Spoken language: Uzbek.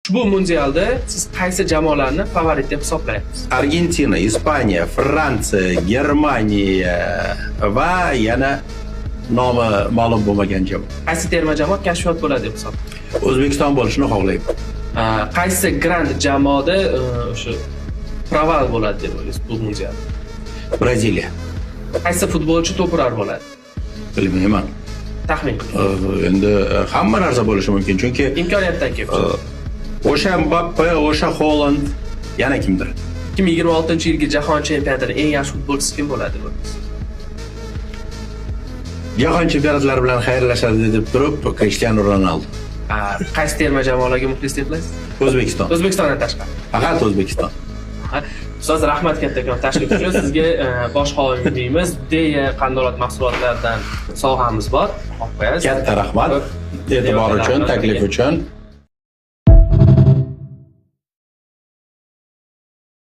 Ushbu mundialda siz qaysi jamoalarni favorit deb hisoblayapsiz? Argentina, Ispaniya, Fransiya, Germaniya va yana nomi ma'lum bo'lmagan jamoa. Qaysi terma jamoa kashfiyot bo'ladi deb hisoblayapsiz? O'zbekiston bo'lishini xohlayman. Qaysi grand jamoada o'sha proval bo'ladi deb o'ylaysiz bu mundialda? Braziliya. Qaysi futbolchi to'pirar bo'ladi? Bilmayman. Taxmin qiling. Endi hamma narsa bo'lishi mumkin, chunki Imkoniyatdan kelib o'sha Mbappe, o'sha Holland, yana kimdir? 2026-yilgi jahon chempionatining eng yaxshi futbolchisi kim bo'ladi deb o'ylaysiz? Jahon chempionatlari bilan xayrlashadi deb turib, Cristiano Ronaldo. Qaysi terma jamoalarga muxlislik qilasiz? O'zbekiston. O'zbekistondan tashqari. Faqat O'zbekiston. Ustoz, rahmat kattakon tashrif uchun. Sizga boshqa oyimiz deya qandolat mahsulotlaridan sovg'amiz bor. Olib qo'yasiz. Katta rahmat e'tibor uchun, taklif uchun.